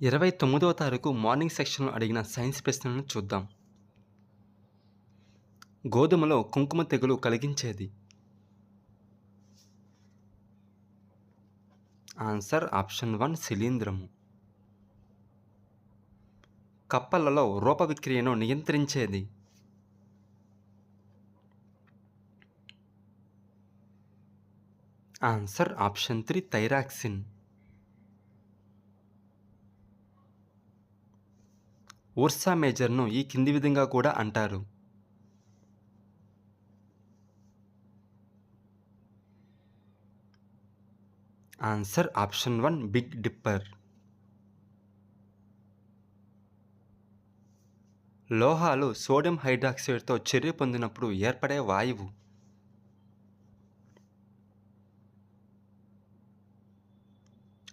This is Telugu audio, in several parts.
29వ తారీఖు మార్నింగ్ సెక్షన్‌లో అడిగిన సైన్స్ ప్రశ్నలను చూద్దాం. గోధుమలో కుంకుమ తెగులు కలిగించేది. ఆన్సర్ ఆప్షన్ 1 శిలీంధ్రము. కప్పలలో రూప విక్రియను నియంత్రించేది. Answer option 3 thyroxine. ఉర్సా మేజర్‌ను ఈ కింది విధంగా కూడా అంటారు. Answer option 1 big dipper. లోహాలు సోడియం హైడ్రాక్సైడ్‌తో చర్య పొందినప్పుడు ఏర్పడే వాయువు.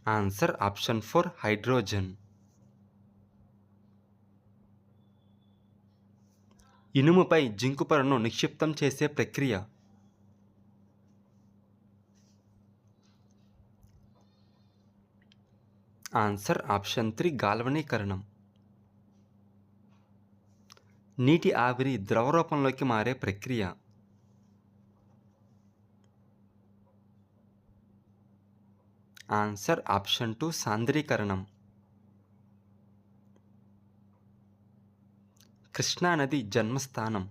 Answer option 4 hydrogen. ఇనుముపై జింకు పొరను నిక్షిప్తం చేసే ప్రక్రియ. ఆన్సర్ ఆప్షన్ 3 గాల్వనీకరణం. నీటి ఆవిరి ద్రవ రూపంలోకి మారే ప్రక్రియ. ఆన్సర్ ఆప్షన్ 2 సాంద్రీకరణం. కృష్ణానది జన్మస్థానం.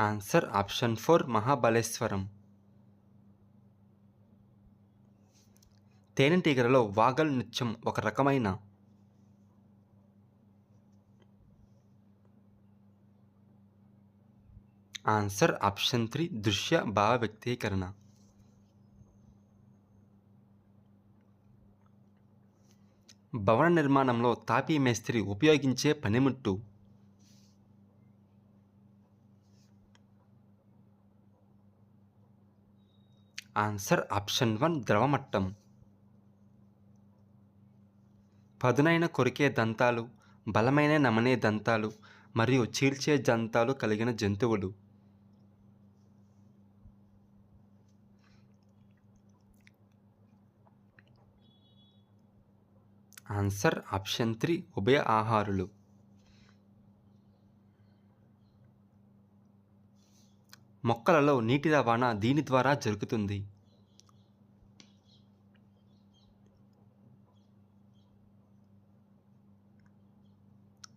Answer option 4 Mahabaleshwaram. తేనెటీగలలో వాగల్ నృత్యం ఒక రకమైన. ఆన్సర్ ఆప్షన్ 3 దృశ్య భావ వ్యక్తీకరణ. భవన నిర్మాణంలో తాపీ మేస్త్రి ఉపయోగించే పనిముట్టు. Answer option 1 ద్రవమట్టం. పదునైన కొరికే దంతాలు, బలమైన నమనే దంతాలు మరియు చీల్చే దంతాలు కలిగిన జంతువులు. ఆన్సర్ ఆప్షన్ 3 ఉభయ ఆహారులు. మొక్కలలో నీటి రవాణా దీని ద్వారా జరుగుతుంది.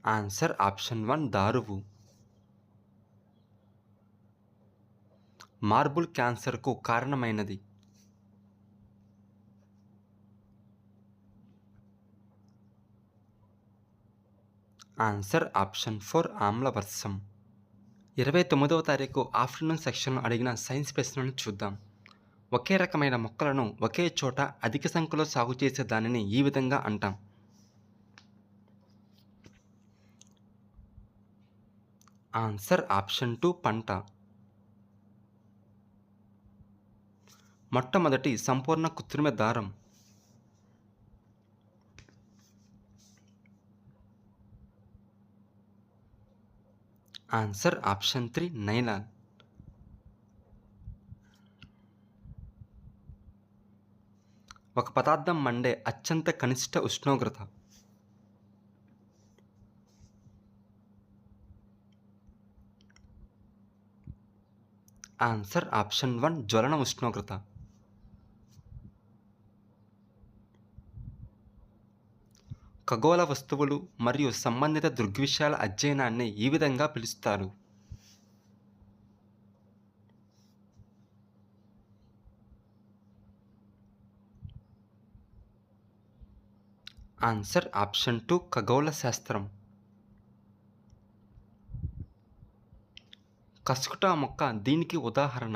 ఆన్సర్ ఆప్షన్ 1 దారువు. మార్బుల్ క్యాన్సర్కు కారణమైనది. ఆన్సర్ ఆప్షన్ 4 ఆమ్లవర్షం. 29వ తారీఖు ఆఫ్టర్నూన్ సెక్షన్లో అడిగిన సైన్స్ ప్రశ్నలను చూద్దాం. ఒకే రకమైన మొక్కలను ఒకే చోట అధిక సంఖ్యలో సాగు చేసే దానిని ఈ విధంగా అంటాం. ఆన్సర్ ఆప్షన్ 2 పంట. మొట్టమొదటి సంపూర్ణ కృత్రిమ దారం. Answer option 3 nylon. ఒక పదార్థం మండే అత్యంత కనిష్ట ఉష్ణోగ్రత. ఆన్సర్ ఆప్షన్ 1 జ్వలన ఉష్ణోగ్రత. ఖగోళ వస్తువులు మరియు సంబంధిత దృగ్విషయాల అధ్యయనాన్ని ఈ విధంగా పిలుస్తారు. ఆన్సర్ ఆప్షన్ 2 ఖగోళ శాస్త్రం. కస్కుటా మొక్క దీనికి ఉదాహరణ.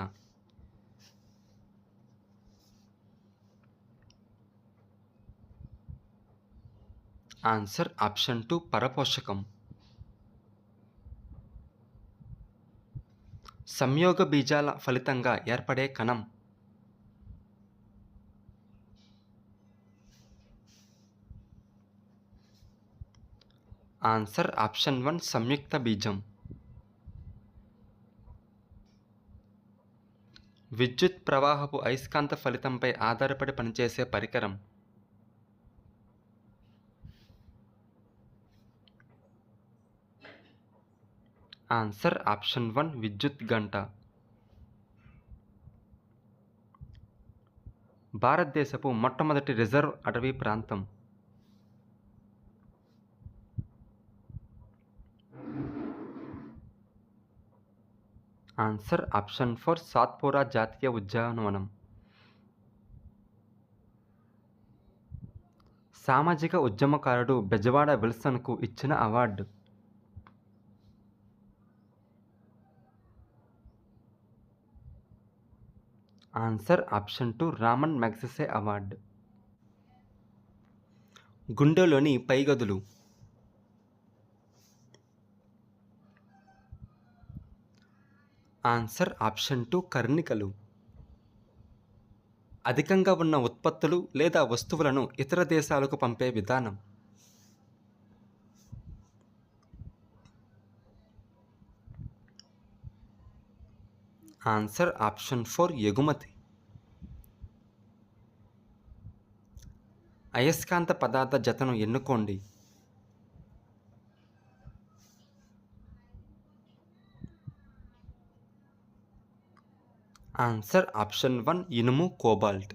Answer option 2 పరపోషకం. సంయోగ బీజాల ఫలితంగా ఏర్పడే కణం. ఆన్సర్ ఆప్షన్ 1 సంయుక్త బీజం. విద్యుత్ ప్రవాహపు అయస్కాంత ఫలితంపై ఆధారపడి పనిచేసే పరికరం. ఆన్సర్ ఆప్షన్ 1 విద్యుత్ గంట. భారతదేశపు మొట్టమొదటి రిజర్వ్ అటవీ ప్రాంతం. ఆన్సర్ ఆప్షన్ 4 సాత్పురా జాతీయ ఉద్యానవనం. సామాజిక ఉద్యమకారుడు బెజవాడ విల్సన్కు ఇచ్చిన award. Answer option 2 Raman Magsaysay award. గుండెలోని పైగదులు. Answer option 2 కర్ణికలు. అధికంగా ఉన్న ఉత్పత్తులు లేదా వస్తువులను ఇతర దేశాలకు పంపే విధానం. ఆన్సర్ ఆప్షన్ 4 ఎగుమతి. అయస్కాంత పదార్థ జతను ఎన్నుకోండి. ఆన్సర్ ఆప్షన్ 1 ఇనుము కోబాల్ట్.